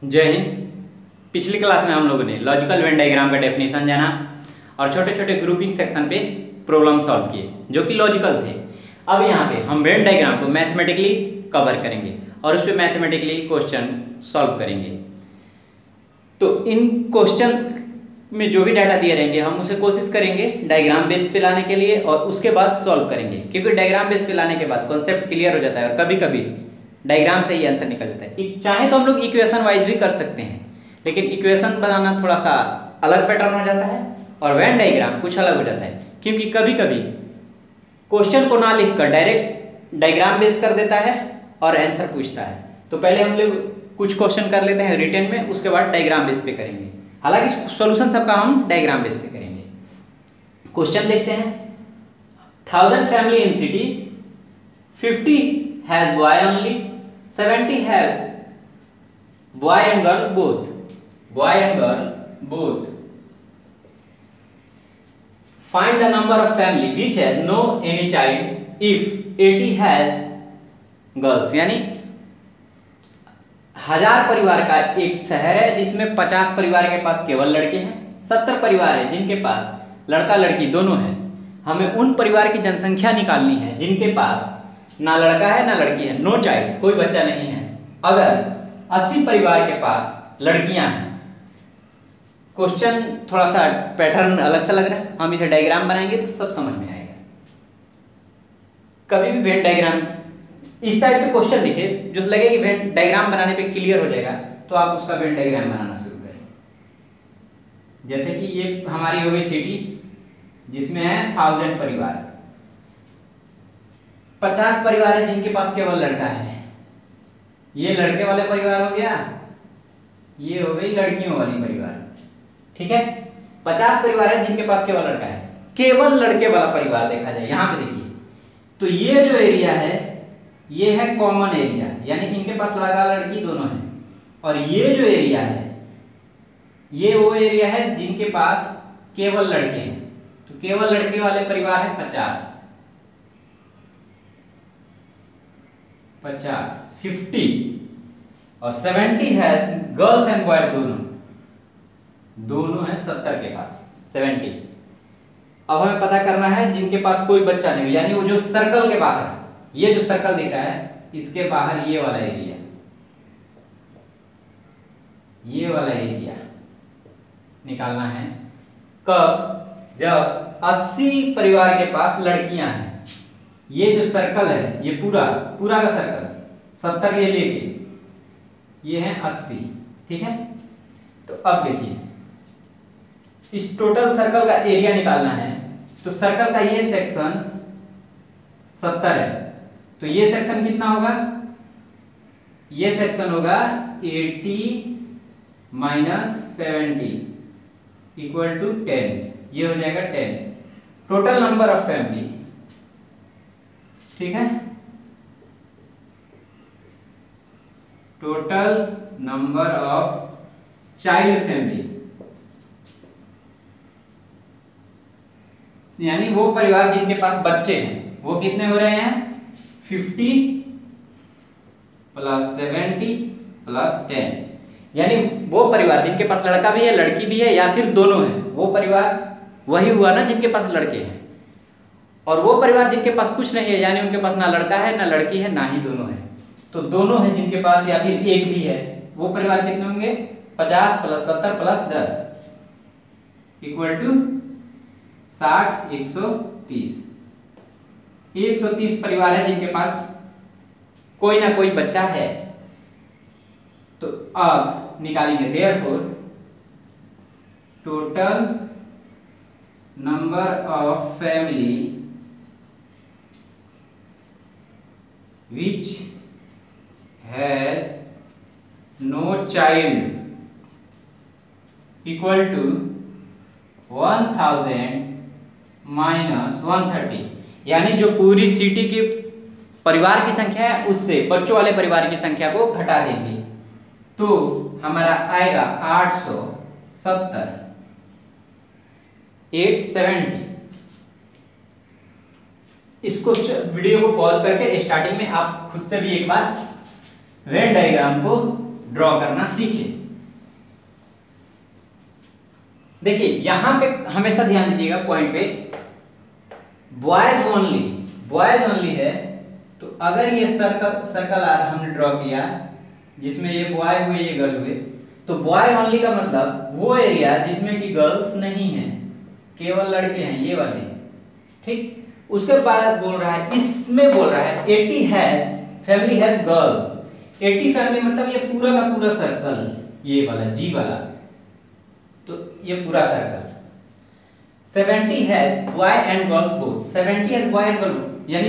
जय हिंद। पिछली क्लास में हम लोगों ने लॉजिकल वेन डायग्राम का डेफिनेशन जाना और छोटे छोटे ग्रुपिंग सेक्शन पे प्रॉब्लम सॉल्व किए जो कि लॉजिकल थे। अब यहाँ पे हम वेन डायग्राम को मैथमेटिकली कवर करेंगे और उस पर मैथमेटिकली क्वेश्चन सॉल्व करेंगे। तो इन क्वेश्चंस में जो भी डाटा दिए रहेंगे हम उसे कोशिश करेंगे डायग्राम बेस पे लाने के लिए और उसके बाद सॉल्व करेंगे, क्योंकि डायग्राम बेस पे लाने के बाद कॉन्सेप्ट क्लियर हो जाता है और कभी कभी डायग्राम से ही आंसर निकल जाता है। चाहे तो हम लोग इक्वेशन वाइज भी कर सकते हैं, लेकिन इक्वेशन बनाना थोड़ा सा अलग पैटर्न हो जाता है और वेन डायग्राम कुछ अलग हो जाता है, क्योंकि कभी कभी क्वेश्चन को ना लिखकर डायरेक्ट डायग्राम बेस कर देता है और आंसर पूछता है। तो पहले हम लोग कुछ क्वेश्चन कर लेते हैं रिटन में, उसके बाद डायग्राम बेस पे करेंगे। हालांकि सॉल्यूशन सबका हम डायग्राम बेस पे करेंगे। क्वेश्चन देखते हैं। 1000 family in city, 50 has boy only, 70 have boy and girl both. Find the number of family which has no any child if 80 has girls। यानी 1000 परिवार का एक शहर है जिसमें 50 परिवार के पास केवल लड़के हैं, 70 परिवार है जिनके पास लड़का लड़की दोनों है। हमें उन परिवार की जनसंख्या निकालनी है जिनके पास ना लड़का है ना लड़की है, नो चाइल्ड, कोई बच्चा नहीं है। अगर 80 परिवार के पास लड़कियां हैं, क्वेश्चन थोड़ा सा पैटर्न अलग सा लग रहा है, हम इसे डायग्राम बनाएंगे तो सब समझ में आएगा। कभी भी वेन डायग्राम इस टाइप के क्वेश्चन दिखे जो लगे कि वेन डायग्राम बनाने पे क्लियर हो जाएगा, तो आप उसका वेन डायग्राम बनाना शुरू करें। जैसे कि ये हमारी हो गई सिटी जिसमें है 1000 परिवार, 50 परिवार है जिनके पास केवल लड़का है। ये लड़के वाले परिवार हो गया, ये हो गई लड़कियों वाली परिवार, ठीक है। 50 परिवार है जिनके पास केवल लड़का है। केवल लड़के वाला परिवार देखा जाए, यहां पे देखिए, तो ये जो एरिया है ये है कॉमन एरिया, यानी इनके पास लड़का लड़की दोनों है। और ये जो एरिया है ये वो एरिया है जिनके पास केवल लड़के हैं, तो केवल लड़के वाले परिवार है 50 50 और 70 है गर्ल्स एंड बॉय दोनों है 70 के पास 70। अब हमें पता करना है जिनके पास कोई बच्चा नहीं, यानी वो जो सर्कल के बाहर, ये जो सर्कल दिख रहा है इसके बाहर ये वाला एरिया, ये वाला एरिया निकालना है। कब? जब 80 परिवार के पास लड़कियां हैं। ये जो सर्कल है ये पूरा का सर्कल 70 ये लेके ये है 80, ठीक है। तो अब देखिए इस टोटल सर्कल का एरिया निकालना है, तो सर्कल का ये सेक्शन 70 है, तो ये सेक्शन कितना होगा? ये सेक्शन होगा 80 - 70 इक्वल टू 10, ये हो जाएगा 10 टोटल नंबर ऑफ फैमिली, ठीक है। Total number of child family, यानी वो परिवार जिनके पास बच्चे हैं वो कितने हो रहे हैं? 50 + 70 + 10, यानी वो परिवार जिनके पास लड़का भी है लड़की भी है या फिर दोनों है, वो परिवार वही हुआ ना जिनके पास लड़के हैं। और वो परिवार जिनके पास कुछ नहीं है, यानी उनके पास ना लड़का है ना लड़की है ना ही दोनों है, तो दोनों है जिनके पास या फिर एक भी है, वो परिवार कितने होंगे? 50 + 70 + 10 इक्वल टू 60 130। 130 परिवार है जिनके पास कोई ना कोई बच्चा है। तो अब निकालेंगे therefore total number of family which has no child equal to 1000 - 130, यानी जो पूरी सिटी की परिवार की संख्या है उससे बच्चों वाले परिवार की संख्या को घटा देंगे, तो हमारा आएगा 870 870। इसको वीडियो को पॉज करके स्टार्टिंग में आप खुद से भी एक बार वेन डायग्राम को ड्रॉ करना सीखे। देखिए यहां पे हमेशा ध्यान दीजिएगा पॉइंट पे, बॉयज ओनली है। तो अगर ये सर्कल हमने ड्रॉ किया जिसमें ये बॉय हुए ये गर्ल हुए, तो बॉय ओनली का मतलब वो एरिया जिसमें कि गर्ल्स नहीं है, केवल लड़के हैं, ये वाले, ठीक। उसके बाद बोल रहा है, इसमें बोल रहा है 80 has family has girl. 80 family मतलब ये पूरा का पूरा सर्कल, ये वाला जी वाला, तो ये पूरा circle. 70 has boy and girls both. 70 has boy and girl, यानी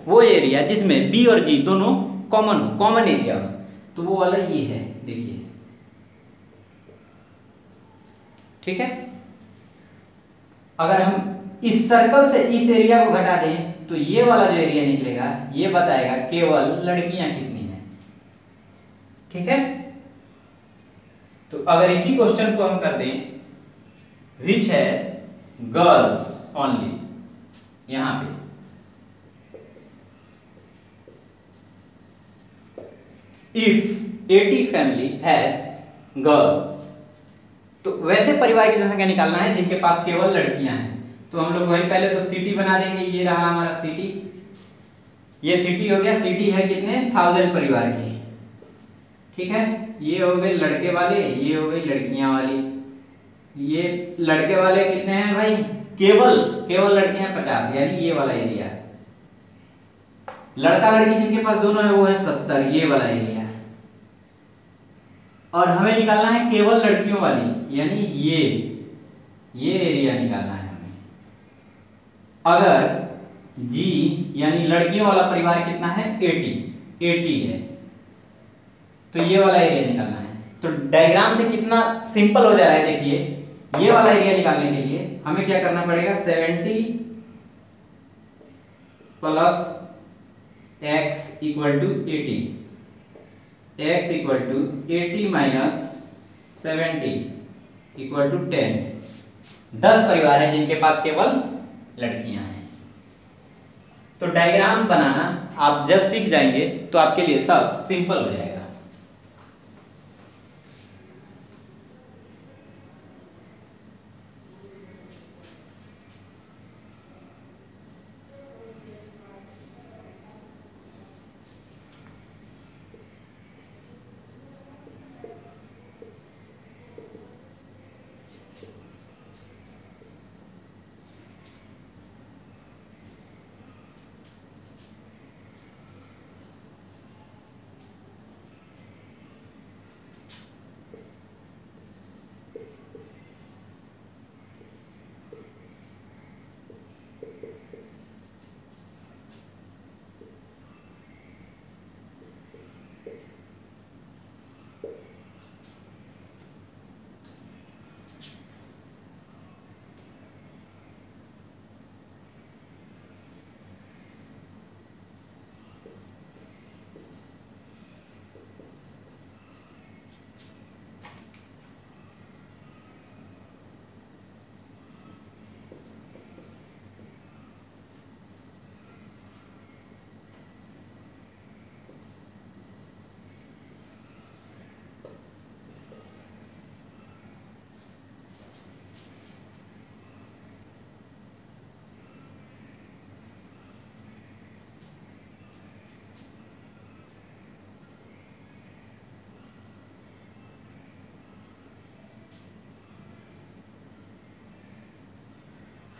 वो एरिया जिसमें बी और जी दोनों कॉमन एरिया हो, तो वो वाला ये है, देखिए, ठीक है। अगर हम इस सर्कल से इस एरिया को घटा दें तो ये वाला जो एरिया निकलेगा ये बताएगा केवल लड़कियां कितनी हैं, ठीक है। तो अगर इसी क्वेश्चन को हम कर दें, विच हैज गर्ल्स ओनली, यहां पे इफ 80 फैमिली हैज गर्ल, तो वैसे परिवार की जनसंख्या निकालना है जिनके पास केवल लड़कियां हैं। तो हम लोग वही पहले तो सिटी बना देंगे, ये रहा हमारा सिटी, ये सिटी हो गया। सिटी है कितने 1000 परिवार की, ठीक है। ये हो गए लड़के वाले, ये हो गई लड़कियां वाली। ये लड़के वाले कितने हैं भाई, केवल लड़के हैं 50, यानी ये वाला एरिया। लड़का लड़की जिनके पास दोनों है वो है 70, ये वाला एरिया। और हमें निकालना है केवल लड़कियों वाली, यानी ये एरिया निकालना है हमें। अगर जी यानी लड़कियों वाला परिवार कितना है 80 है, तो ये वाला एरिया निकालना है। तो डायग्राम से कितना सिंपल हो जा रहा है, देखिए ये वाला एरिया निकालने के लिए हमें क्या करना पड़ेगा, 70 plus x equal to 80, x equal to 80 minus 70 equal to 10। 10 परिवार हैं जिनके पास केवल लड़कियां हैं। तो डायग्राम बनाना आप जब सीख जाएंगे तो आपके लिए सब सिंपल हो जाएगा।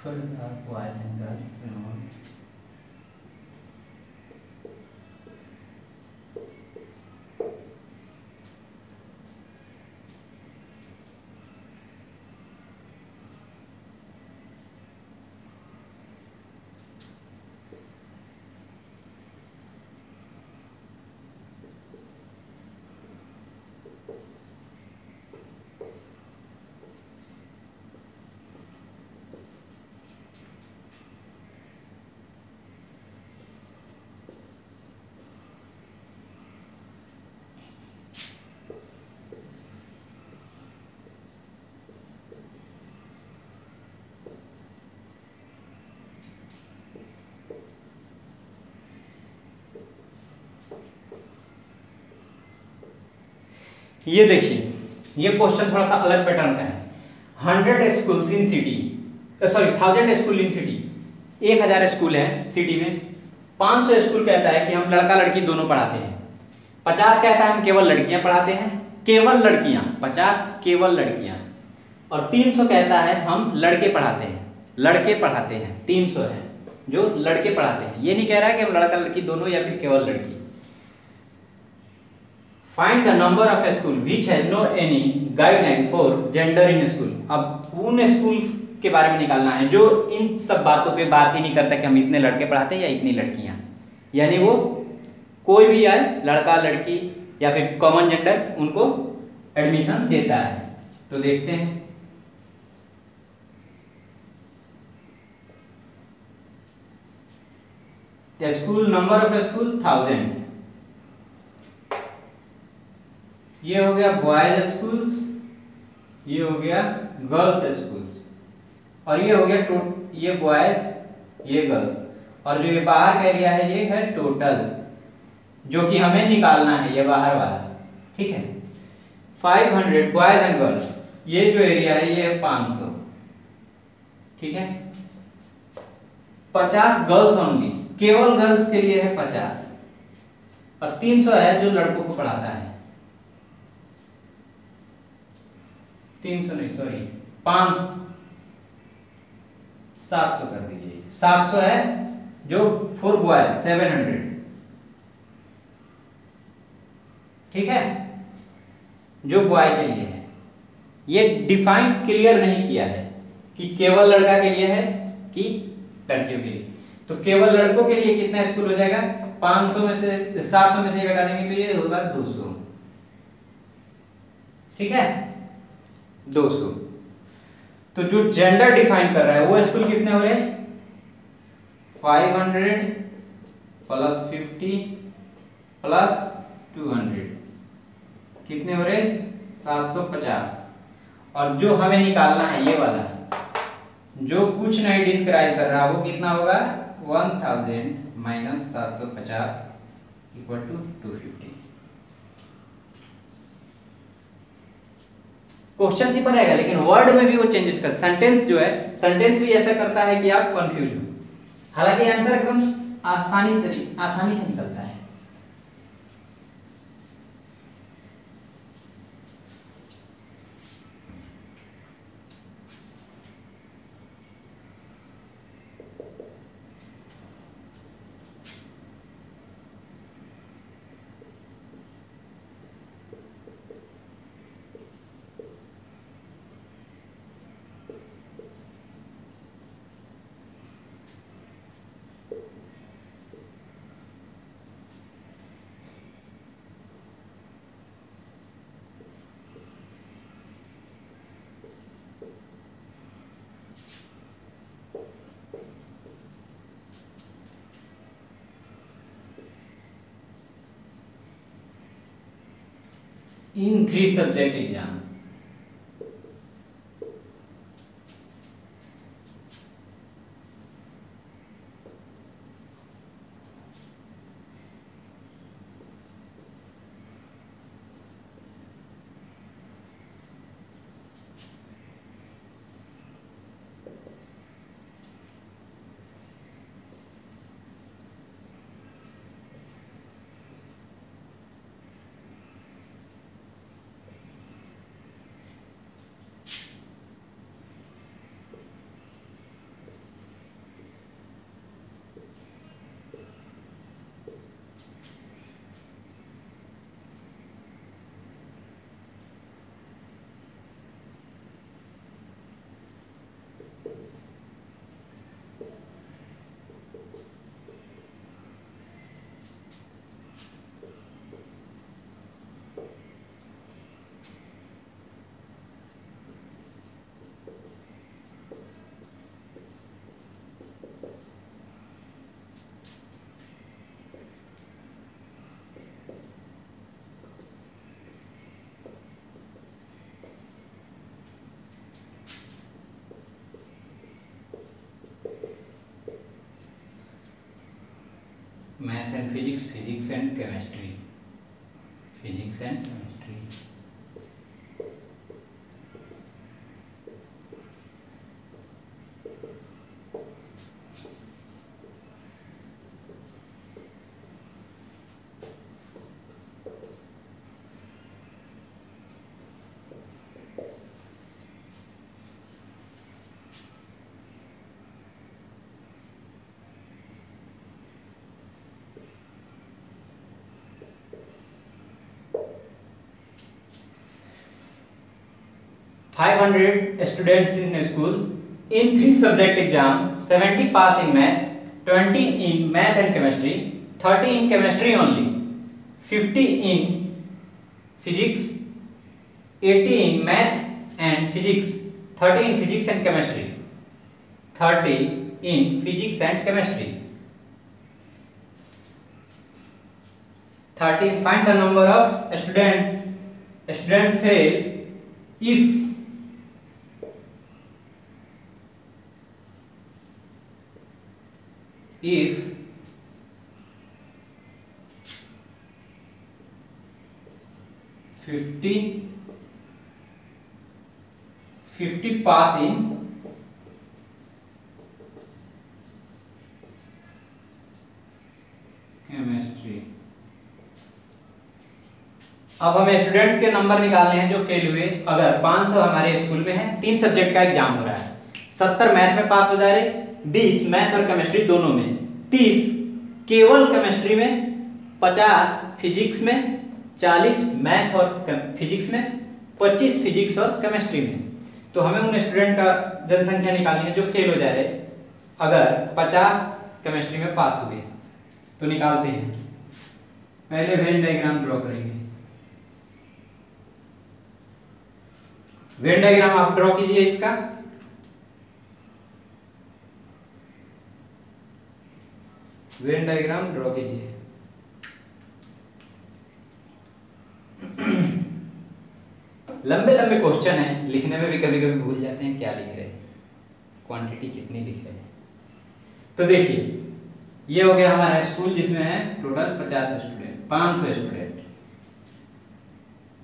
For boys and girls, ये देखिए, ये क्वेश्चन थोड़ा सा अलग पैटर्न का है। 100 schools in city, sorry 1000 school in city, 1000 school है सिटी में। 500 स्कूल कहता है कि हम लड़का लड़की दोनों पढ़ाते हैं। 50 कहता है हम केवल लड़कियां पढ़ाते हैं, केवल लड़कियां, 50 केवल लड़कियां। और 300 कहता है हम लड़के पढ़ाते हैं, लड़के पढ़ाते हैं। 300 है जो लड़के पढ़ाते हैं, ये नहीं कह रहा है कि हम लड़का लड़की दोनों या फिर केवल लड़की। Find the number of school which has no any guideline for gender in school. अब उन स्कूल के बारे में निकालना है जो इन सब बातों पे बात ही नहीं करता कि हम इतने लड़के पढ़ाते हैं या इतनी लड़कियां, यानी वो कोई भी आए, लड़का लड़की या फिर कॉमन जेंडर, उनको एडमिशन देता है। तो देखते हैं, स्कूल, नंबर ऑफ स्कूल 1000, ये हो गया बॉयज स्कूल्स, ये हो गया गर्ल्स स्कूल्स, और ये हो गया ये बॉयज ये गर्ल्स, और जो ये बाहर का एरिया है ये है टोटल, जो कि हमें निकालना है, ये बाहर वाला, ठीक है। 500 बॉयज एंड गर्ल्स, ये जो एरिया है ये है 500, ठीक है। 50 गर्ल्स ओनली, केवल गर्ल्स के लिए है 50, और 300 है जो लड़कों को पढ़ाता है। 300 नहीं, सॉरी 700 कर दीजिए। 700 है जो फॉर बॉयज, 700, ठीक है, जो बॉय के लिए है। ये डिफाइन क्लियर नहीं किया है कि केवल लड़का के लिए है कि लड़कियों के लिए। तो केवल लड़कों के लिए कितना स्कूल हो जाएगा, 500 में से 700 में से घटा देंगे तो ये होगा 200, ठीक है, 200। तो जो जेंडर डिफाइन कर रहा है वो स्कूल कितने हो रहे हैं, 500 प्लस 50 प्लस 200, कितने हो रहे, 750। और जो हमें निकालना है ये वाला, जो कुछ नहीं डिस्क्राइब कर रहा वो कितना होगा, 1000 माइनस 750 इक्वल टू 250। क्वेश्चन ही पर रहेगा, लेकिन वर्ड में भी वो चेंजेस कर, सेंटेंस जो है, सेंटेंस भी ऐसा करता है कि आप कंफ्यूज हो। हालांकि आंसर एकदम आसानी से निकलता है। In 3 subject exam, math and physics, physics and chemistry, physics and chemistry. 500 students in a school. In 3 subject exam, 70 pass in math, 20 in math and chemistry, 30 in chemistry only, 50 in physics, 80 in math and physics, 30 in physics and chemistry, 30 in physics and chemistry. 13. Find the number of student fail if if 50 pass in chemistry. अब हमें student के number निकालने हैं जो fail हुए। अगर 500 हमारे school में है, 3 सब्जेक्ट का एग्जाम हो रहा है, 70 मैथ में पास हो जा रहे, 20 मैथ और केमिस्ट्री दोनों में, 30 केवल केमिस्ट्री में, 50 फिजिक्स में, 40 मैथ और फिजिक्स में, 25 फिजिक्स और केमिस्ट्री में। तो हमें उन स्टूडेंट का जनसंख्या निकालनी है जो फेल हो जा रहे। अगर 50 केमिस्ट्री में पास हुए तो निकालते हैं। पहले वेन डायग्राम ड्रॉ करेंगे। वेन डायग्राम आप ड्रॉ कीजिए इसका। वेन डायग्राम ड्रॉ कीजिए। लंबे लंबे क्वेश्चन है, लिखने में भी कभी कभी भूल जाते हैं क्या लिख रहे हैं, क्वांटिटी कितनी लिख रहे हैं। तो देखिए ये हो गया हमारा स्कूल जिसमें है टोटल 50 स्टूडेंट, 500 स्टूडेंट।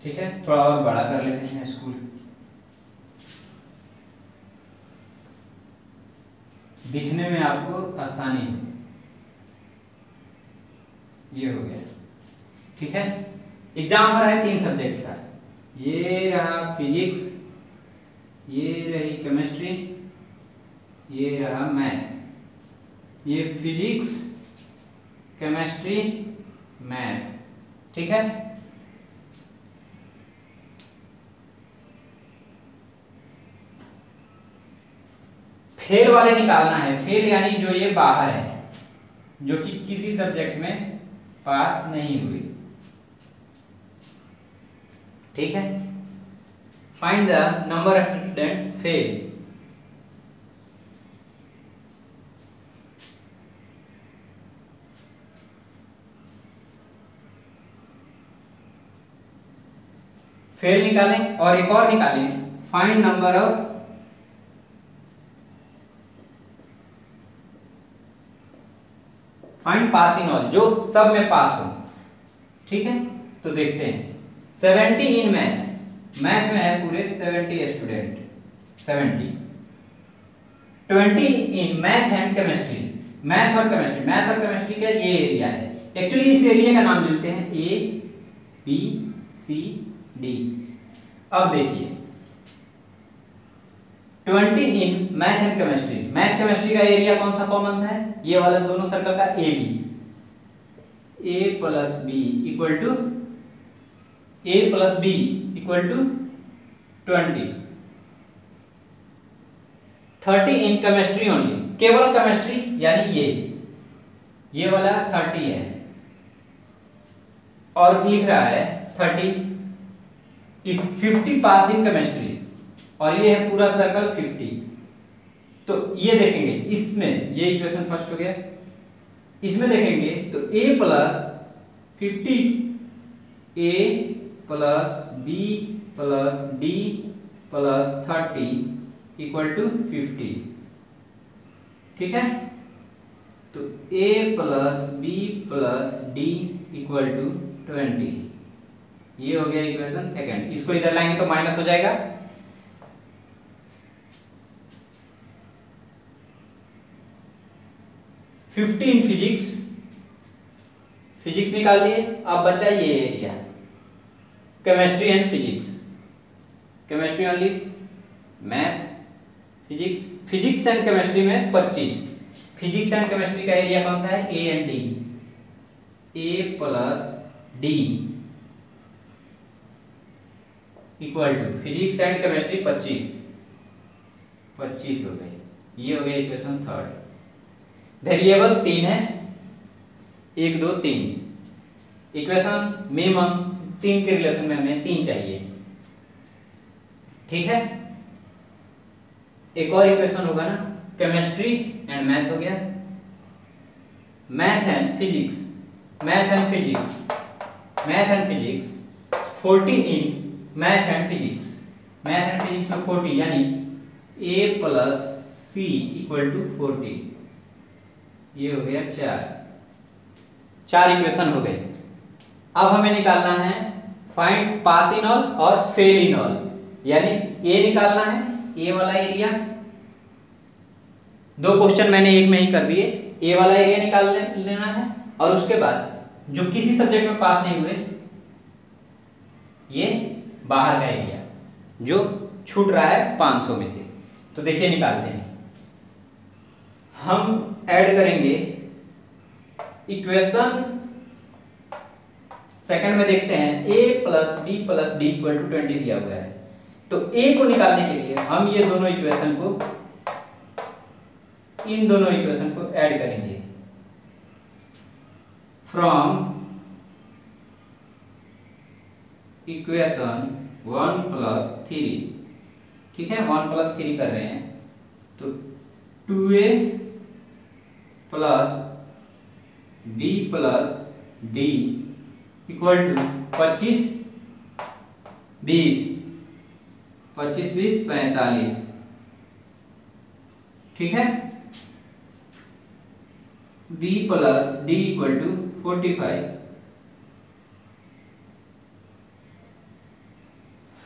ठीक है, थोड़ा और बड़ा कर लेते हैं स्कूल, दिखने में आपको आसानी हो। ये हो गया। ठीक है, एग्जाम हो रहा है 3 सब्जेक्ट का। ये रहा फिजिक्स, ये रही केमिस्ट्री, ये रहा मैथ। ये फिजिक्स, केमिस्ट्री, मैथ। ठीक है, फेल वाले निकालना है। फेल यानी जो ये बाहर है, जो कि किसी सब्जेक्ट में पास नहीं हुई। ठीक है, find the number of student fail. Fail निकालें और एक और निकालें, find number of find pass in all, जो सब में पास हो। ठीक है, तो देखते हैं 70 इन मैथ, मैथ में है पूरे 70 student, 70। 20 in math and chemistry, math और केमिस्ट्री, मैथ और केमिस्ट्री का ये एरिया है। एक्चुअली इस एरिया का नाम लेते हैं ए बी सी डी। अब देखिए 20 इन math and chemistry, math chemistry का एरिया कौन सा कॉमन सा है, ये वाला दोनों सर्कल का A B, A plus B equal to a plus b equal to 20। 30 in chemistry only, केवल केमिस्ट्री यानी ये वाला 30 है, और लिख रहा है 30 if 50 पास इन केमिस्ट्री, और ये है पूरा सर्कल 50। तो ये देखेंगे इसमें, ये इक्वेशन फर्स्ट हो गया। इसमें देखेंगे तो a plus 50 a plus B plus D plus 30 equal to 50। ठीक है, तो a plus B plus D equal to 20। ये हो गया इक्वेशन सेकंड। इसको इधर लाएंगे तो माइनस हो जाएगा। फिफ्टीन फिजिक्स, फिजिक्स निकाल लिए। अब बचा ये area chemistry and physics, chemistry only, math physics, physics and chemistry में 25। फिजिक्स एंड केमिस्ट्री का एरिया कौन सा है, A and D, A plus D equal to physics and chemistry 25 हो गए। ये हो गया इक्वेशन थर्ड। वेरिएबल 3 है, 1 2 3। इक्वेशन मिनिमम 3 के रिलेशन में हमें 3 चाहिए, ठीक है। एक और इक्वेशन होगा ना, केमिस्ट्री एंड मैथ हो गया, math and physics 40 in math and physics में 40 यानी a plus C equal to 40। ये हो गया 4 इक्वेशन हो गए। अब हमें निकालना है फाइंड पास इन ऑल और फेल इन ऑल, यानी ए निकालना है, ए वाला एरिया। 2 क्वेश्चन मैंने एक में ही कर दिए। ए वाला एरिया निकाल लेना है, और उसके बाद जो किसी सब्जेक्ट में पास नहीं हुए, ये बाहर का एरिया जो छूट रहा है 500 में से। तो देखिए निकालते हैं। हम ऐड करेंगे इक्वेशन सेकंड में, देखते हैं a plus B plus D equal to 20 दिया हुआ है। तो a को निकालने के लिए हम ये दोनों इक्वेशन को, इन दोनों इक्वेशन को ऐड करेंगे। फ्रॉम इक्वेशन 1 प्लस 3, ठीक है, 1 प्लस 3 कर रहे हैं, तो 2a plus b plus d equal to 25 20 45, ठीक है। b plus d equal to 45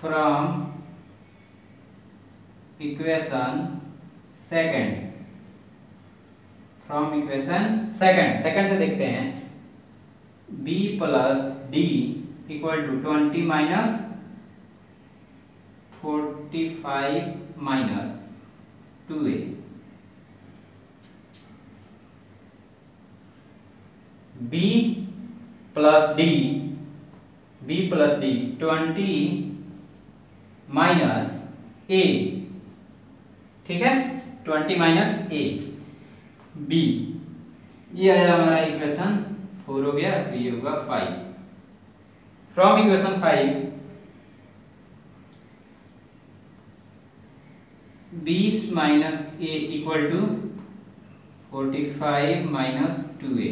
from equation second से देखते हैं b plus d equal to 20 minus 45 minus 2a, b plus d 20 minus a, ठीक है, 20 माइनस a b। ये आया हमारा इक्वेशन 4 हो गया, तो ये होगा 5। From equation 5 20 minus a equal to 45 minus 2a।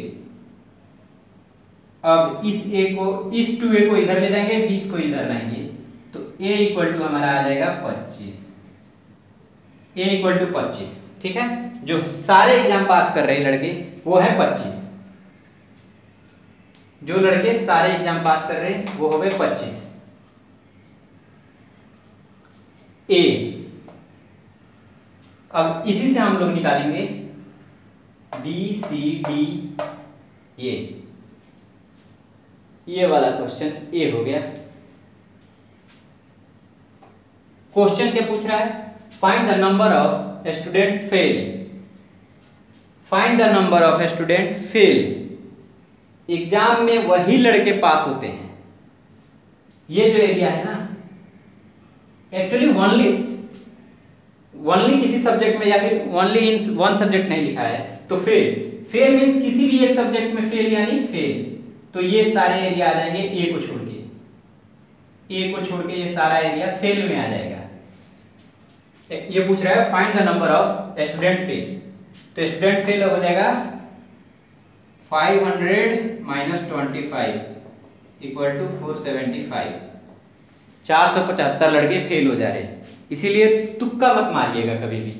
अब इस 2a को इधर ले जाएंगे, 20 को इधर लाएंगे, तो a इक्वल टू हमारा आ जाएगा 25। a इक्वल टू 25, ठीक है। जो सारे एग्जाम पास कर रहे हैं लड़के वो है 25। जो लड़के सारे एग्जाम पास कर रहे हैं वो हो गए 25। a, अब इसी से हम लोग निकालेंगे b c d। ये वाला क्वेश्चन a हो गया। क्वेश्चन क्या पूछ रहा है? Find the number of student fail. Find the number of student fail. Exam में वही लड़के पास होते हैं। ये जो एरिया है ना, एक्चुअली ओनली किसी सब्जेक्ट में या फिर ओनली इन वन सब्जेक्ट नहीं लिखा है, तो फेल मींस किसी भी एक सब्जेक्ट में फेल यानी फेल। तो ये सारे एरिया आ जाएंगे ए को छोड़ के ये सारा एरिया फेल में आ जाएगा। ये पूछ रहा है find the number of student fail, तो स्टूडेंट फेल हो जाएगा 500 माइनस 25 इक्वल टू 475। 475 लड़के फेल हो जा रहे हैं। इसीलिए तुक्का मत मारिएगा कभी भी।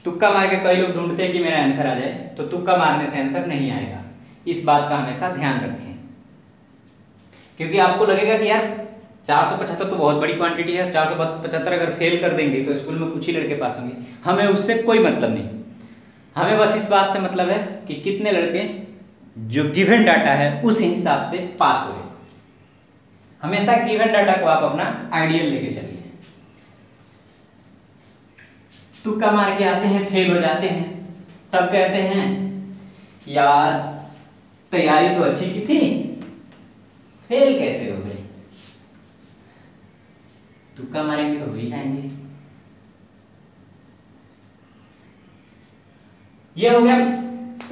तुक्का मार के कई लोग ढूंढते हैं कि मेरा आंसर आ जाए, तो तुक्का मारने से आंसर नहीं आएगा। इस बात का हमेशा ध्यान रखें, क्योंकि आपको लगेगा कि यार 475 तो बहुत बड़ी क्वांटिटी है, 475 अगर फेल कर देंगे तो स्कूल में कुछ ही लड़के पास होंगे। हमें उससे कोई मतलब नहीं। हमें बस इस बात से मतलब है कि कितने लड़के जो गिवन डाटा है उस हिसाब से पास हुए। हमेशा गिवन डाटा को आप अपना आइडियल लेके चलिए। तुक्का मार के आते हैं, फेल हो जाते हैं, तब कहते हैं यार तैयारी तो अच्छी की थी, फेल कैसे हो गई। तुक्का मारेंगे तो हो ही जाएंगे। ये हो गया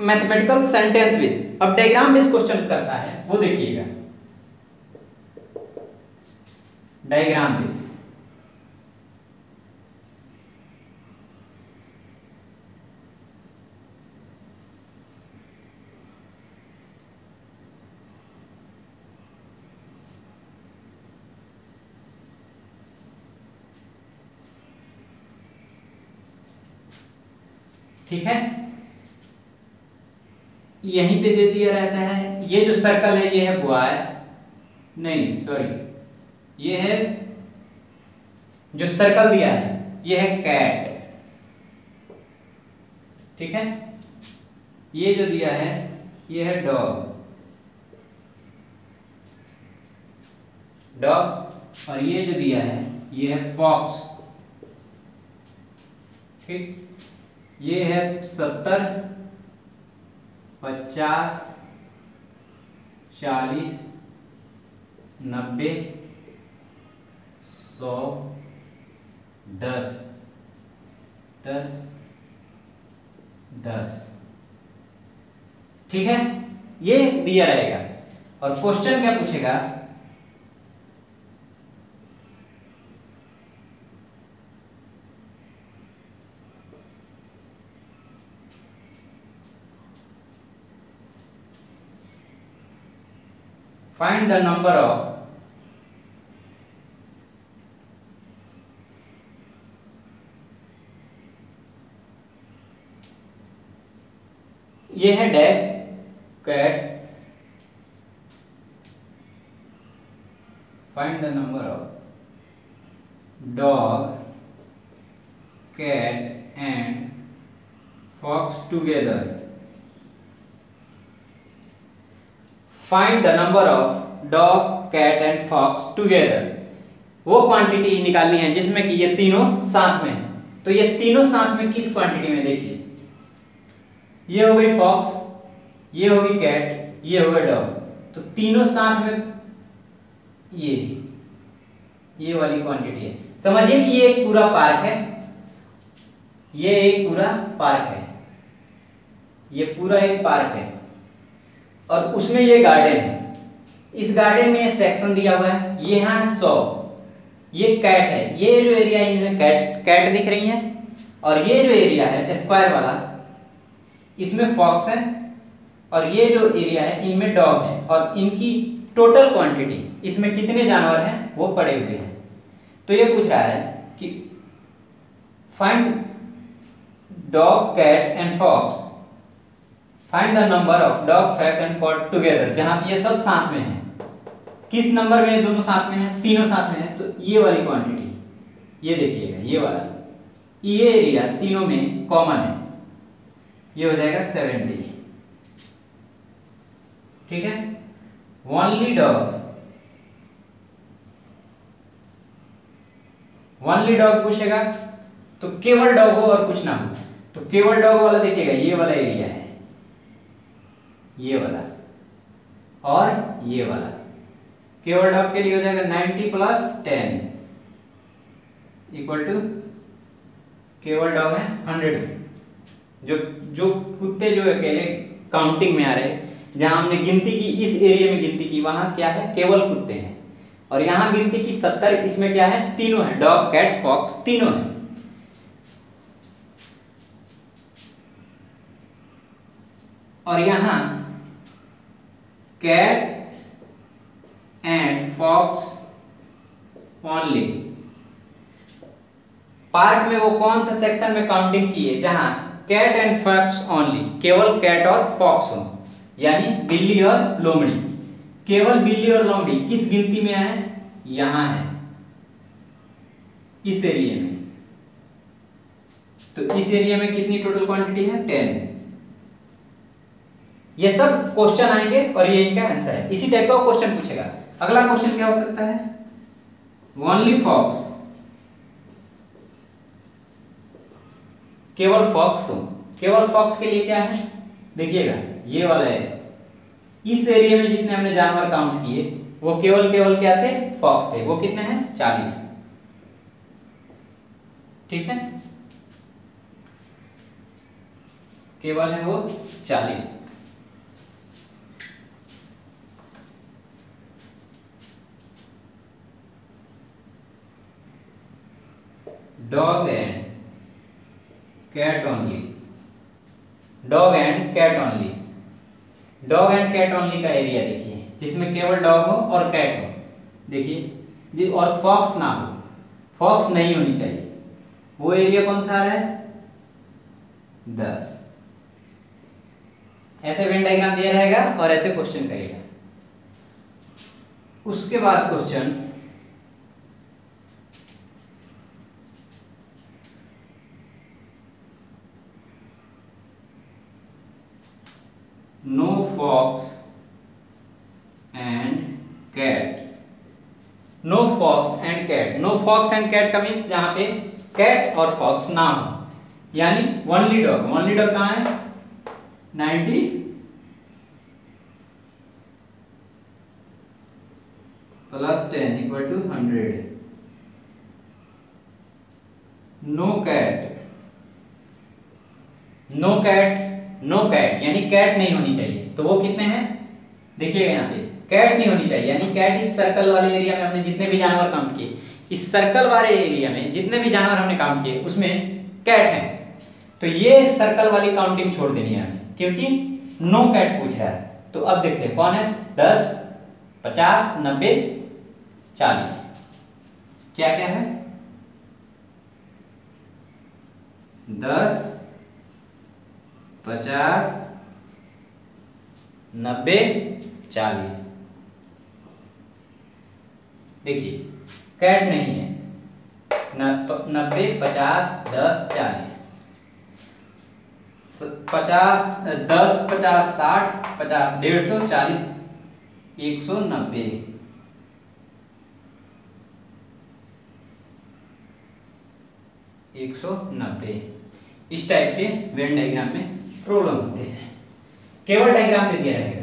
मैथमेटिकल सेंटेंस बेस। अब डायग्राम बेस क्वेश्चन करता है, वो देखिएगा। डायग्राम बेस ठीक है, यहीं पे दे दिया रहता है। ये जो सर्कल है ये है बॉय, नहीं सॉरी, ये है जो सर्कल दिया है ये है कैट, ठीक है। ये जो दिया है ये है डॉग, डॉग, और ये जो दिया है ये है फॉक्स, ठीक। ये है 70, 50, 40, 90, 100, 10, 10, 10, ठीक है। ये दिया रहेगा और क्वेश्चन क्या पूछेगा, find the number of ये है डैग cat, find the number of dog, cat and fox together. Find the number of dog, cat and fox together. वो क्वांटिटी निकालनी है जिसमें कि ये तीनों साथ में है। तो ये तीनों साथ में किस क्वांटिटी में, देखिए ये हो गई फॉक्स, ये होगी कैट, ये होगा डॉग, तो तीनों साथ में ये वाली क्वांटिटी है। समझिए कि ये एक पूरा पार्क है, ये एक पूरा पार्क है, ये पूरा एक पार्क है और उसमें ये गार्डन है। इस गार्डन में ये सेक्शन दिया हुआ है, ये यहाँ है 100, ये कैट है, ये जो एरिया है इनमें कैट दिख रही है, और ये जो एरिया है स्क्वायर वाला इसमें फॉक्स है, और ये जो एरिया है इनमें डॉग है, और इनकी टोटल क्वांटिटी इसमें कितने जानवर हैं वो पड़े हुए हैं। तो ये पूछ रहा है कि find dog, cat and fox, find the number of dog, fox and cat together, जहां ये सब साथ में है। किस नंबर में दोनों साथ में है, तीनों साथ में है, तो ये वाली क्वांटिटी, ये देखिएगा ये वाला, ये एरिया तीनों में कॉमन है, ये हो जाएगा 70, ठीक है। ओनली डॉग पूछेगा तो केवल डॉग हो और कुछ ना हो, तो केवल डॉग वाला देखिएगा ये वाला एरिया है, ये वाला और ये वाला। केवल डॉग के लिए हो जाएगा 90 + 10 इक्वल टू, केवल डॉग है 100। जो कुत्ते जो अकेले काउंटिंग में आ रहे, जहां हमने गिनती की, इस एरिया में गिनती की, वहां क्या है केवल कुत्ते हैं, और यहां गिनती की 70, इसमें क्या है तीनों है, डॉग, कैट, फॉक्स तीनों है। और यहां cat and fox only. Park में वो कौन सा सेक्शन में काउंटिंग की है जहां कैट एंड फॉक्स ओनली, केवल कैट और फॉक्स हो, यानी बिल्ली और लोमड़ी। केवल बिल्ली और लोमड़ी किस गिनती में है, यहां है, इस एरिया में। तो इस एरिया में कितनी टोटल क्वांटिटी है, 10। ये सब क्वेश्चन आएंगे और ये इनका आंसर है। इसी टाइप का क्वेश्चन पूछेगा। अगला क्वेश्चन क्या हो सकता है, ओनली फॉक्स, केवल फॉक्स हो। केवल फॉक्स के लिए क्या है, देखिएगा ये वाला है, इस एरिया में जितने हमने जानवर काउंट किए वो केवल क्या थे, फॉक्स थे। वो कितने हैं, 40। ठीक है, केवल है वो 40। Dog and cat only, dog and cat only, dog and cat only का एरिया देखिए, जिसमें केवल डॉग हो और कैट हो, देखिए जी, और फॉक्स ना हो, फॉक्स नहीं होनी चाहिए, वो एरिया कौन सा आ रहा है 10। ऐसे वेन डायग्राम दिया रहेगा और ऐसे क्वेश्चन करेगा। उसके बाद question no fox and cat, no fox and cat, no fox and cat का मीन्स जहां पे कैट और फॉक्स ना हो, यानी ओनली डॉग, ओनली डॉग कहां है 90 + 10 = 100, no cat, no cat, no cat यानी कैट नहीं होनी चाहिए, तो वो कितने हैं देखिएगा यहाँ पे, कैट नहीं होनी चाहिए, यानी कैट इस सर्कल वाले एरिया में हमने जितने भी जानवर काउंट किए, इस सर्कल वाले एरिया में जितने भी जानवर हमने काउंट किए उसमें कैट है, तो ये सर्कल वाली काउंटिंग छोड़ देनी है हमें, क्योंकि नो कैट पूछ रहा है। तो अब देखते हैं कौन है 10, 50, 90, 40, क्या क्या है 10, 50, 90, 40। देखिए कैट नहीं है, 90, 50, 10, 40, 50, 10, 50, 60, 50, 150, 40, 190, 190। इस टाइप के वेन डायग्राम में प्रॉब्लम होते हैं, केवल डायग्राम दे दिया रहेगा।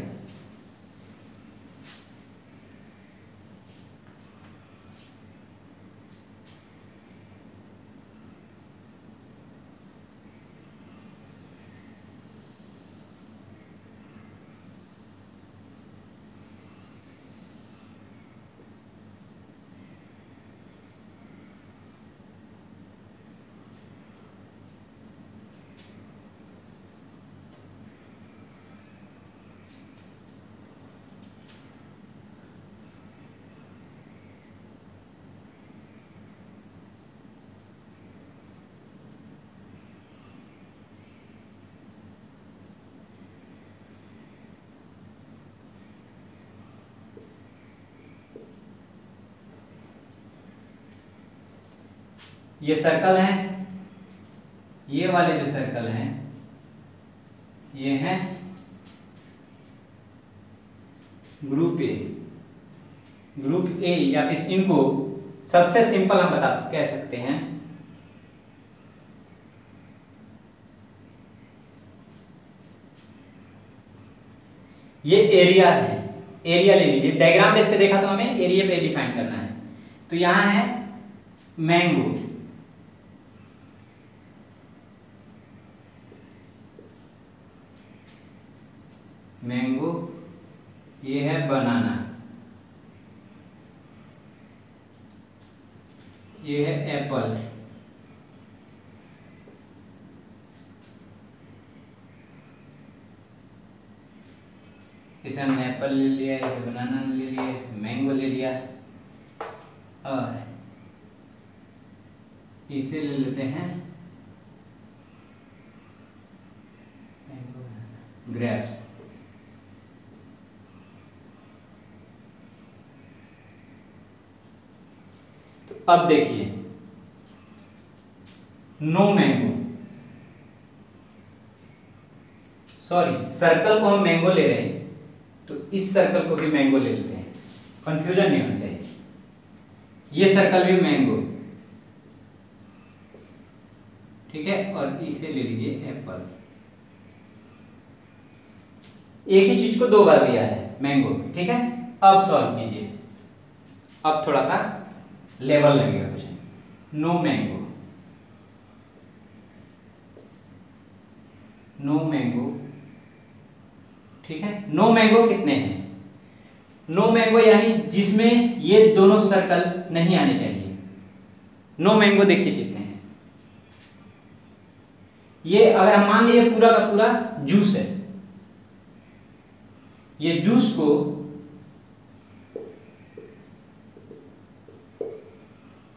ये सर्कल हैं, ये वाले जो सर्कल हैं ये हैं ग्रुप ए, ग्रुप ए, या फिर इनको सबसे सिंपल हम कह सकते हैं ये एरिया है, एरिया ले लीजिए, डायग्राम बेस पे देखा तो हमें एरिया पे डिफाइन करना है, तो यहां है मैंगो, मैंगो, ये है बनाना, ये है एप्पल, इसे हमने एप्पल ले लिया, इसे बनाना ले लिया, इसे मैंगो ले लिया, और इसे ले लेते हैं ग्रेप्स। तो अब देखिए नो मैंगो, सॉरी सर्कल को हम मैंगो ले रहे हैं तो इस सर्कल को भी मैंगो ले लेते हैं, कंफ्यूजन नहीं होना चाहिए, ये सर्कल भी मैंगो, ठीक है, और इसे ले लीजिए एप्पल। एक ही चीज को दो बार दिया है मैंगो, ठीक है। अब सॉल्व कीजिए, अब थोड़ा सा लेवल लगेगा कुछ, नो मैंगो, नो मैंगो, ठीक है। नो मैंगो कितने हैं? नो मैंगो यानी जिसमें ये दोनों सर्कल नहीं आने चाहिए। नो मैंगो देखिए कितने हैं। ये अगर हम मान लीजिए पूरा का पूरा जूस है, ये जूस को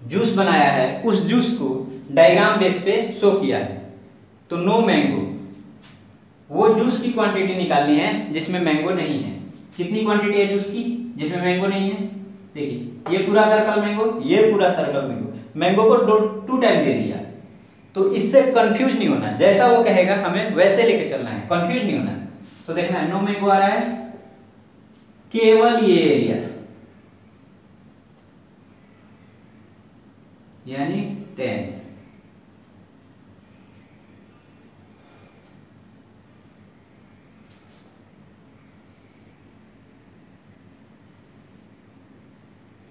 जूस बनाया है, उस जूस को डायग्राम बेस पे शो किया है, तो नो मैंगो, वो जूस की क्वांटिटी निकालनी है जिसमें मैंगो नहीं है। कितनी क्वांटिटी है जूस की जिसमें मैंगो नहीं है? देखिए ये पूरा सर्कल मैंगो, ये पूरा सर्कल मैंगो, मैंगो को 2 टाइम दे दिया। तो इससे कंफ्यूज नहीं होना, जैसा वो कहेगा हमें वैसे लेके चलना है, कंफ्यूज नहीं होना। तो देखना है नो मैंगो आ रहा है केवल ये एरिया, यानी 10।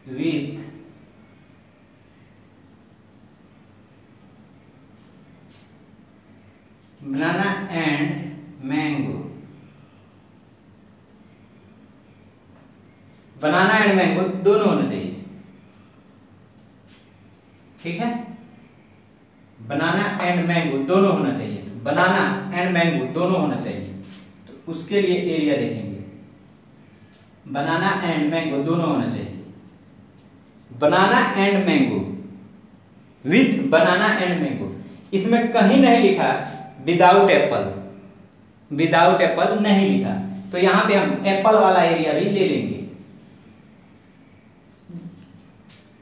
with banana and mango, banana and mango दोनों होना चाहिए, ठीक है। बनाना एंड मैंगो दोनों होना चाहिए, बनाना एंड मैंगो दोनों होना चाहिए। तो उसके लिए एरिया देखेंगे, बनाना एंड मैंगो दोनों होना चाहिए। Banana and mango with banana and mango, इसमें कहीं नहीं लिखा विदाउट एप्पल, विदाउट एप्पल नहीं लिखा, तो यहां पे हम एप्पल वाला एरिया भी ले लेंगे।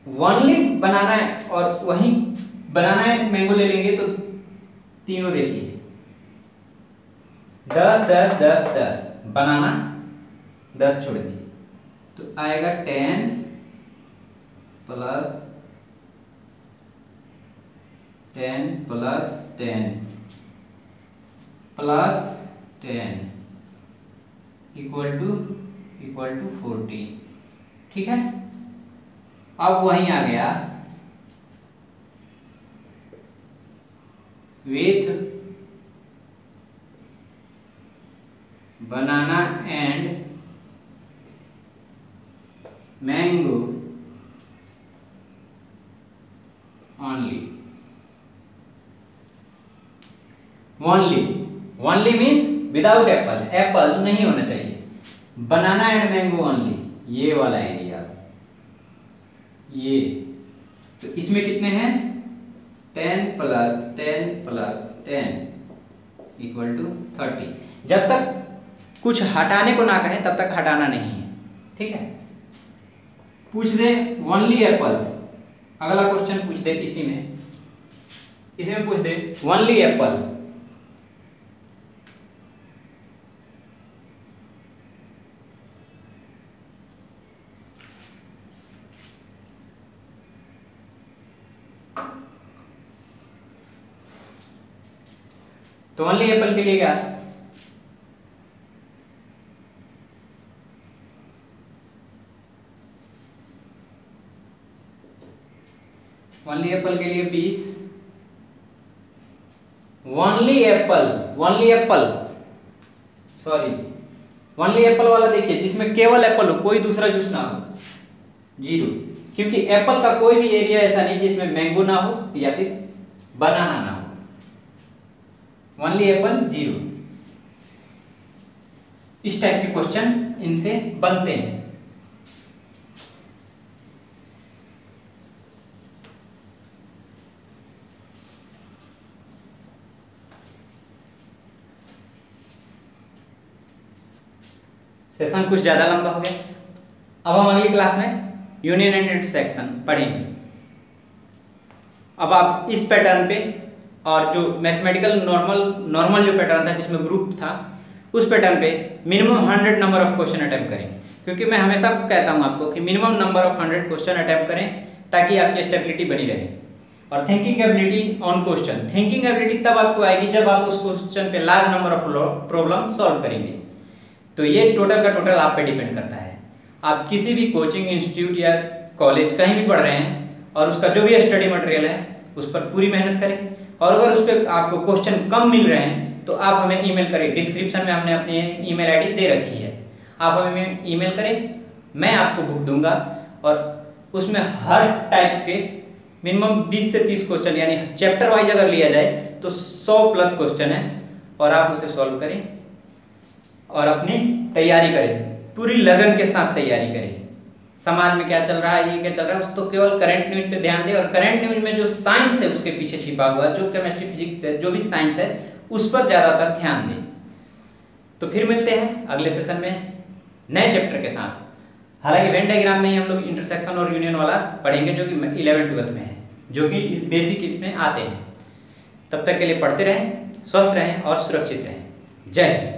ओनली बनाना और वहीं बनाना एंड मैंगो ले लेंगे तो तीनों देखिए 10 10 10 10, बनाना 10 छोड़ दी तो आएगा 10 plus 10 plus 10 plus 10 equal to 14, ठीक है। अब वहीं आ गया with banana and mango only, only means without apple, apple नहीं होना चाहिए। बनाना एंड मैंगो ओनली, ये वाला एरिया, ये तो इसमें कितने हैं 10 प्लस 10 प्लस 10 इक्वल टू 30। जब तक कुछ हटाने को ना कहे तब तक हटाना नहीं है, ठीक है। पूछ दे ओनली एप्पल, अगला क्वेश्चन पूछ दे इसमें पूछ दे ओनली एप्पल, तो ओनली एप्पल के लिए क्या ओनली एप्पल के लिए 20, only Apple sorry only Apple वाला देखिए जिसमें केवल एप्पल हो, कोई दूसरा जूस ना हो, 0, क्योंकि एप्पल का कोई भी एरिया ऐसा नहीं जिसमें मैंगो ना हो या फिर बनाना ना हो। Only Apple 0। इस टाइप के क्वेश्चन इनसे बनते हैं। सेशन कुछ ज्यादा लंबा हो गया, अब हम अगली क्लास में यूनियन एंड इट्स सेक्शन पढ़ेंगे। अब आप इस पैटर्न पे और जो मैथमेटिकल नॉर्मल जो पैटर्न था जिसमें ग्रुप था, उस पैटर्न पे minimum 100 number of question attempt करें, क्योंकि मैं हमेशा कहता हूं आपको कि minimum number of 100 question attempt करें ताकि आपकी स्टेबिलिटी बनी रहे। और thinking ability on question, thinking ability तब आपको आएगी जब आप उस क्वेश्चन पे large number of problem solve करेंगे। तो ये टोटल का टोटल आप पे डिपेंड करता है। आप किसी भी कोचिंग इंस्टीट्यूट या कॉलेज कहीं भी पढ़ रहे हैं और उसका जो भी स्टडी मटेरियल है उस पर पूरी मेहनत करें, और अगर उस पर आपको क्वेश्चन कम मिल रहे हैं तो आप हमें ईमेल करें। डिस्क्रिप्शन में हमने अपनी ईमेल आईडी दे रखी है, आप हमें ईमेल करें, मैं आपको बुक दूंगा और उसमें हर टाइप्स के मिनिमम 20 से 30 क्वेश्चन, यानी चैप्टर वाइज अगर लिया जाए तो 100+ क्वेश्चन है, और आप उसे सॉल्व करें और अपनी तैयारी करें, पूरी लगन के साथ तैयारी करें। समाज में क्या चल रहा है, ये क्या चल रहा है, उस तो केवल करंट न्यूज पे ध्यान दें, और करंट न्यूज में जो साइंस है उसके पीछे छिपा हुआ, जो केमिस्ट्री फिजिक्स है, जो भी साइंस है उस पर ज़्यादातर ध्यान दें। तो फिर मिलते हैं अगले सेशन में नए चैप्टर के साथ। हालांकि वेन डायग्राम में ही हम लोग इंटरसेक्शन और यूनियन वाला पढ़ेंगे, जो कि 11th-12th में है, जो कि बेसिक इसमें आते हैं। तब तक के लिए पढ़ते रहें, स्वस्थ रहें और सुरक्षित रहें। जय हिंद।